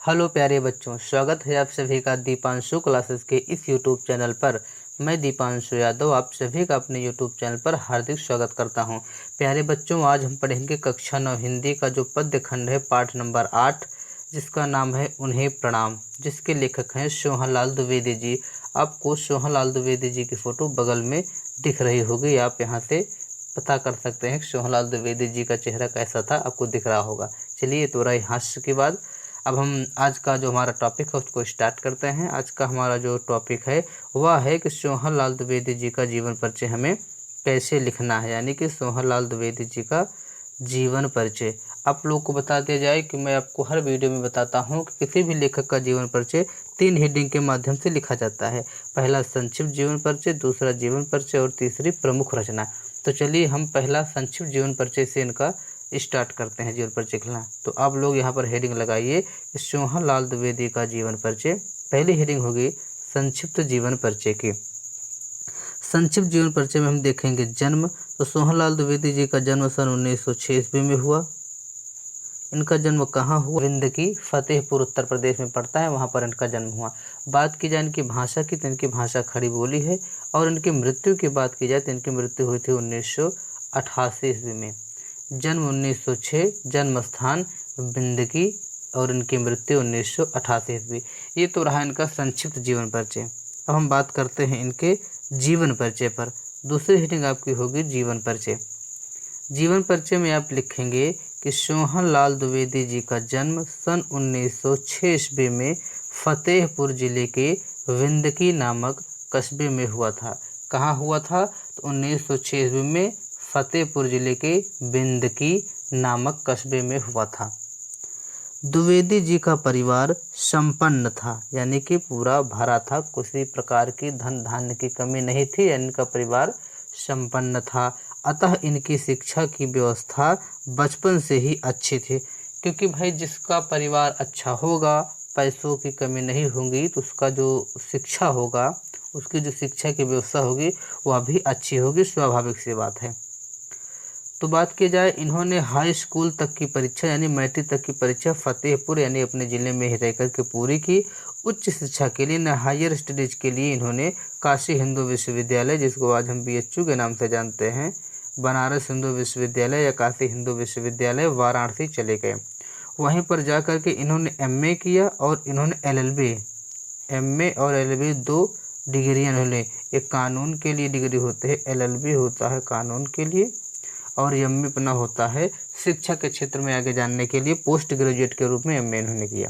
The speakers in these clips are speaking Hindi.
हेलो प्यारे बच्चों, स्वागत है आप सभी का दीपांशु क्लासेस के इस यूट्यूब चैनल पर। मैं दीपांशु यादव आप सभी का अपने यूट्यूब चैनल पर हार्दिक स्वागत करता हूं। प्यारे बच्चों, आज हम पढ़ेंगे कक्षा 9 हिंदी का जो पद्य खंड है पाठ नंबर 8, जिसका नाम है उन्हें प्रणाम, जिसके लेखक हैं सोहनलाल द्विवेदी जी। आपको सोहनलाल द्विवेदी जी की फ़ोटो बगल में दिख रही होगी, आप यहाँ से पता कर सकते हैं कि सोहनलाल द्विवेदी जी का चेहरा कैसा था, आपको दिख रहा होगा। चलिए, तो रही हास्य की बात, अब हम आज का जो हमारा टॉपिक है उसको स्टार्ट करते हैं। आज का हमारा जो टॉपिक है वह है कि सोहनलाल द्विवेदी जी का जीवन परिचय हमें कैसे लिखना है, यानी कि सोहनलाल द्विवेदी जी का जीवन परिचय। आप लोग को बता दिया जाए कि मैं आपको हर वीडियो में बताता हूं कि किसी भी लेखक का जीवन परिचय 3 हेडिंग के माध्यम से लिखा जाता है। पहला संक्षिप्त जीवन परिचय, दूसरा जीवन परिचय और तीसरी प्रमुख रचना। तो चलिए हम पहला संक्षिप्त जीवन परिचय से इनका स्टार्ट करते हैं जीवन परिचय लिखना। तो आप लोग यहाँ पर हेडिंग लगाइए कि सोहनलाल द्विवेदी का जीवन परिचय। पहली हेडिंग होगी संक्षिप्त जीवन परिचय की। संक्षिप्त जीवन परिचय में हम देखेंगे जन्म। तो सोहनलाल द्विवेदी जी का जन्म सन 1906 ईस्वी में हुआ। इनका जन्म कहाँ हुआ? विंदकी, फतेहपुर, उत्तर प्रदेश में पड़ता है, वहाँ पर इनका जन्म हुआ। बात की जाए इनकी भाषा की, तो इनकी भाषा खड़ी बोली है। और इनकी मृत्यु की बात की जाए तो इनकी मृत्यु हुई थी 1988 ईस्वी में। जन्म 1906, जन्म स्थान बिंदकी और इनकी मृत्यु 1988 ईस्वी। ये तो रहा इनका संक्षिप्त जीवन परिचय। अब हम बात करते हैं इनके जीवन परिचय पर। दूसरी हेडिंग आपकी होगी जीवन परिचय। जीवन परिचय में आप लिखेंगे कि सोहनलाल द्विवेदी जी का जन्म सन 1906 ईस्वी में फतेहपुर जिले के विंदकी नामक कस्बे में हुआ था। कहाँ हुआ था? तो 1906 ईस्वी में फतेहपुर जिले के बिंदकी नामक कस्बे में हुआ था। द्विवेदी जी का परिवार संपन्न था, यानी कि पूरा भरा था, किसी प्रकार की धन धान्य की कमी नहीं थी, यानी इनका परिवार संपन्न था। अतः इनकी शिक्षा की व्यवस्था बचपन से ही अच्छी थी, क्योंकि भाई जिसका परिवार अच्छा होगा, पैसों की कमी नहीं होगी, तो उसका जो शिक्षा होगा, उसकी जो शिक्षा की व्यवस्था होगी वह भी अच्छी होगी, स्वाभाविक सी बात है। तो बात की जाए, इन्होंने हाई स्कूल तक की परीक्षा यानी मैट्रिक तक की परीक्षा फतेहपुर यानी अपने ज़िले में ही रहकर के पूरी की। उच्च शिक्षा के लिए हायर स्टडीज के लिए इन्होंने काशी हिंदू विश्वविद्यालय, जिसको आज हम BHU के नाम से जानते हैं, बनारस हिंदू विश्वविद्यालय या काशी हिंदू विश्वविद्यालय, वाराणसी चले गए। वहीं पर जा कर के इन्होंने MA किया और इन्होंने LLB, MA और LLB 2 डिग्रियाँ इन्होंने, एक कानून के लिए डिग्री होते हैं, LLB होता है कानून के लिए, और MA अपना होता है शिक्षा के क्षेत्र में आगे जानने के लिए, पोस्ट ग्रेजुएट के रूप में MA इन्होंने किया।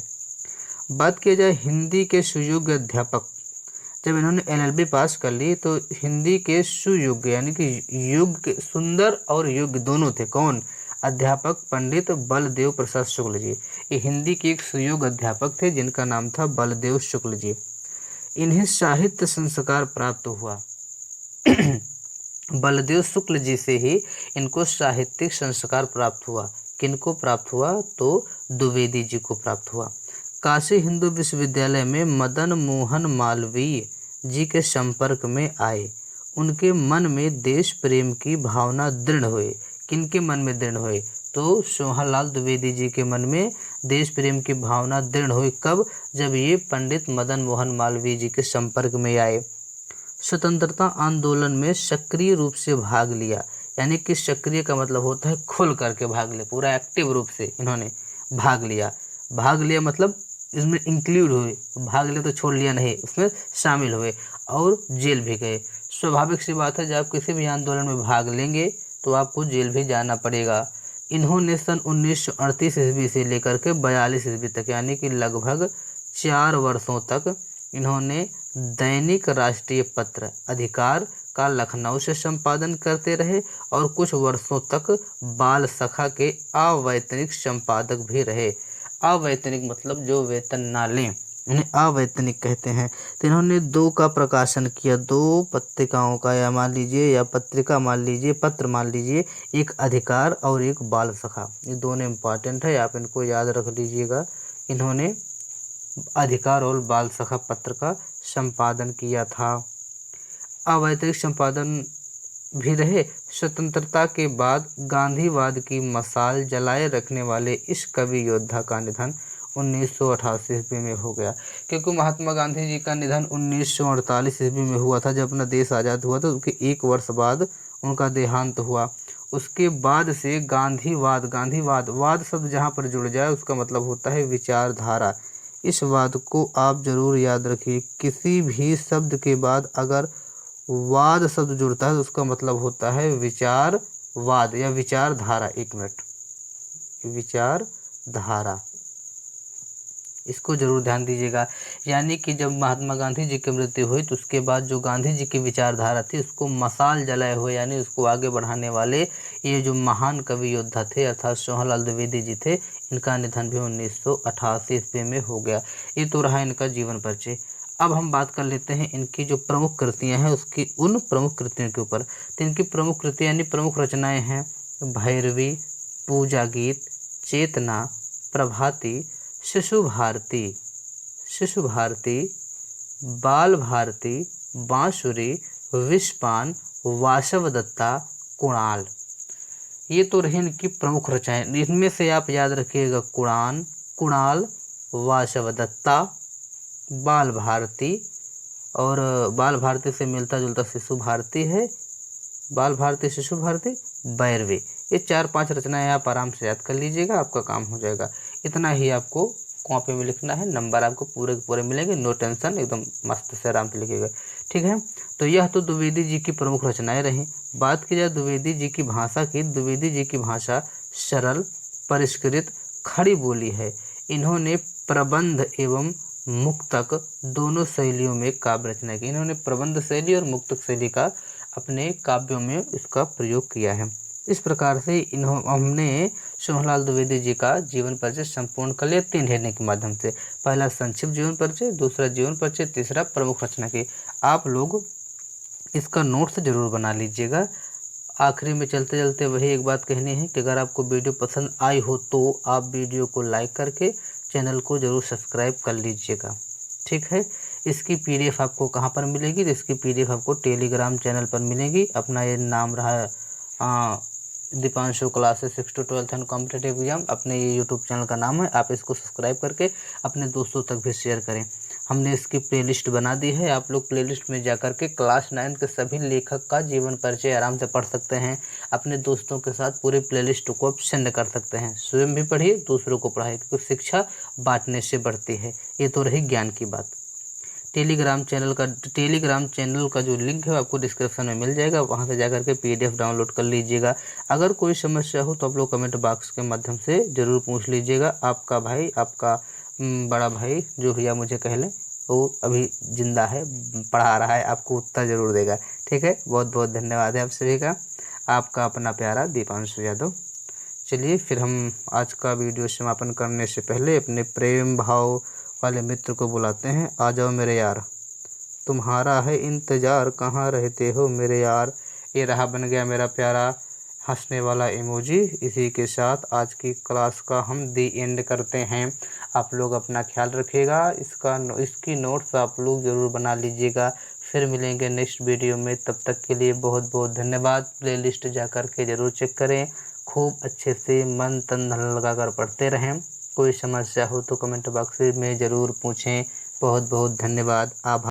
बात की जाए हिंदी के सुयोग्य अध्यापक, जब इन्होंने LLB पास कर ली तो हिंदी के सुयोग्य यानी कि योग्य, सुंदर और योग्य दोनों थे। कौन? अध्यापक पंडित बलदेव प्रसाद शुक्ल जी। ये हिंदी के एक सुयोग्य अध्यापक थे जिनका नाम था बलदेव शुक्ल जी। इन्हें साहित्य संस्कार प्राप्त हुआ। बलदेव शुक्ल जी से ही इनको साहित्यिक संस्कार प्राप्त हुआ। किनको प्राप्त हुआ? तो द्विवेदी जी को प्राप्त हुआ। काशी हिंदू विश्वविद्यालय में मदन मोहन मालवीय जी के संपर्क में आए। उनके मन में देश प्रेम की भावना दृढ़ हुई। किनके मन में दृढ़ हुई? तो सोहनलाल द्विवेदी जी के मन में देश प्रेम की भावना दृढ़ हुई। कब? जब ये पंडित मदन मोहन मालवीय जी के संपर्क में आए। स्वतंत्रता आंदोलन में सक्रिय रूप से भाग लिया, यानी कि सक्रिय का मतलब होता है खुल करके भाग ले, पूरा एक्टिव रूप से इन्होंने भाग लिया। भाग लिया मतलब इसमें इंक्लूड हुए, भाग लिया तो छोड़ लिया नहीं, उसमें शामिल हुए और जेल भी गए। स्वाभाविक सी बात है, जब आप किसी भी आंदोलन में भाग लेंगे तो आपको जेल भी जाना पड़ेगा। इन्होंने सन 1938 ईस्वी से लेकर के 42 ईस्वी तक, यानी कि लगभग 4 वर्षों तक इन्होंने दैनिक राष्ट्रीय पत्र अधिकार का लखनऊ से संपादन करते रहे और कुछ वर्षों तक बाल सखा के अवैतनिक संपादक भी रहे। अवैतनिक मतलब जो वेतन ना लें, उन्हें अवैतनिक कहते हैं। तो इन्होंने 2 का प्रकाशन किया, 2 पत्रिकाओं का, या मान लीजिए, या पत्रिका मान लीजिए, पत्र मान लीजिए, एक अधिकार और एक बाल सखा। ये दोनों इम्पॉर्टेंट है, आप इनको याद रख लीजिएगा। इन्होंने अधिकार और बाल सखा पत्र का संपादन किया था। अवैतनिक संपादन भी रहे। स्वतंत्रता के बाद गांधीवाद की मशाल जलाए रखने वाले इस कवि योद्धा का निधन 1988 ईस्वी में हो गया, क्योंकि महात्मा गांधी जी का निधन 1948 ईस्वी में हुआ था। जब अपना देश आज़ाद हुआ तो उसके 1 वर्ष बाद उनका देहांत हुआ। उसके बाद से गांधीवाद वाद शब्द जहाँ पर जुड़ जाए उसका मतलब होता है विचारधारा। इस बात को आप जरूर याद रखिए, किसी भी शब्द के बाद अगर वाद शब्द जुड़ता है तो उसका मतलब होता है विचारवाद या विचारधारा। 1 मिनट, विचारधारा, इसको जरूर ध्यान दीजिएगा। यानी कि जब महात्मा गांधी जी की मृत्यु हुई तो उसके बाद जो गांधी जी की विचारधारा थी उसको मशाल जलाए हुए, यानी उसको आगे बढ़ाने वाले ये जो महान कवि योद्धा थे अर्थात सोहनलाल द्विवेदी जी थे, इनका निधन भी 1988 ईस्वी में हो गया। ये तो रहा इनका जीवन परिचय। अब हम बात कर लेते हैं इनकी जो प्रमुख कृतियाँ हैं उसकी, उन प्रमुख कृतियों के ऊपर। तो इनकी प्रमुख कृतियाँ यानी प्रमुख रचनाएँ हैं भैरवी, पूजा गीत, चेतना, प्रभाती, शिशु भारती, बाल भारती, बांसुरी, विषपान, वासवदत्ता, कुणाल। ये तो रही इनकी प्रमुख रचनाएं। इनमें से आप याद रखिएगा कुणाल, वासवदत्ता, बाल भारती, और बाल भारती से मिलता जुलता शिशु भारती है, बाल भारती, शिशु भारती, भैरवी। ये 4-5 रचनाएं आप आराम से याद कर लीजिएगा, आपका काम हो जाएगा। इतना ही आपको कॉपी में लिखना है, नंबर आपको पूरे के पूरे मिलेंगे, नो टेंशन, एकदम मस्त से आराम से लिखिएगा, ठीक है। तो यह तो द्विवेदी जी की प्रमुख रचनाएं रहीं। बात की जाए द्विवेदी जी की भाषा की, द्विवेदी जी की भाषा सरल, परिष्कृत, खड़ी बोली है। इन्होंने प्रबंध एवं मुक्तक दोनों शैलियों में काव्य रचना की। इन्होंने प्रबंध शैली और मुक्तक शैली का अपने काव्यों में इसका प्रयोग किया है। इस प्रकार से हमने सोहनलाल द्विवेदी जी का जीवन परिचय संपूर्ण कर लिया 3 हेडिंग के माध्यम से। पहला संक्षिप्त जीवन परिचय, दूसरा जीवन परिचय, तीसरा प्रमुख रचना की। आप लोग इसका नोट्स जरूर बना लीजिएगा। आखिरी में चलते चलते वही एक बात कहनी है कि अगर आपको वीडियो पसंद आई हो तो आप वीडियो को लाइक करके चैनल को जरूर सब्सक्राइब कर लीजिएगा, ठीक है। इसकी PDF आपको कहाँ पर मिलेगी? तो इसकी PDF आपको टेलीग्राम चैनल पर मिलेगी। अपना ये नाम रहा Deepanshu classes 6 to 12th and competitive exam, अपने ये यूट्यूब चैनल का नाम है। आप इसको सब्सक्राइब करके अपने दोस्तों तक भी शेयर करें। हमने इसकी प्लेलिस्ट बना दी है, आप लोग प्लेलिस्ट में जाकर के क्लास 9 के सभी लेखक का जीवन परिचय आराम से पढ़ सकते हैं। अपने दोस्तों के साथ पूरे प्लेलिस्ट को आप सेंड कर सकते हैं। स्वयं भी पढ़िए, दूसरों को पढ़ाइए, क्योंकि शिक्षा बांटने से बढ़ती है। ये तो रही ज्ञान की बात। टेलीग्राम चैनल का जो लिंक है आपको डिस्क्रिप्शन में मिल जाएगा, वहां से जाकर के PDF डाउनलोड कर लीजिएगा। अगर कोई समस्या हो तो आप लोग कमेंट बॉक्स के माध्यम से ज़रूर पूछ लीजिएगा। आपका भाई, आपका बड़ा भाई जो भैया मुझे कह लें, वो अभी जिंदा है, पढ़ा रहा है, आपको उत्तर ज़रूर देगा, ठीक है। बहुत बहुत धन्यवाद है आप सभी का। आपका अपना प्यारा दीपांशु यादव। चलिए फिर हम आज का वीडियो समापन करने से पहले अपने प्रेम भाव वाले मित्र को बुलाते हैं। आ जाओ मेरे यार, तुम्हारा है इंतजार, कहाँ रहते हो मेरे यार। ये रहा, बन गया मेरा प्यारा हंसने वाला इमोजी। इसी के साथ आज की क्लास का हम दी एंड करते हैं। आप लोग अपना ख्याल रखिएगा। इसकी नोट्स आप लोग ज़रूर बना लीजिएगा। फिर मिलेंगे नेक्स्ट वीडियो में, तब तक के लिए बहुत बहुत धन्यवाद। प्लेलिस्ट जाकर के ज़रूर चेक करें, खूब अच्छे से मन तन धन लगा कर पढ़ते रहें। कोई समस्या हो तो कमेंट बॉक्स में ज़रूर पूछें। बहुत बहुत धन्यवाद। आभार।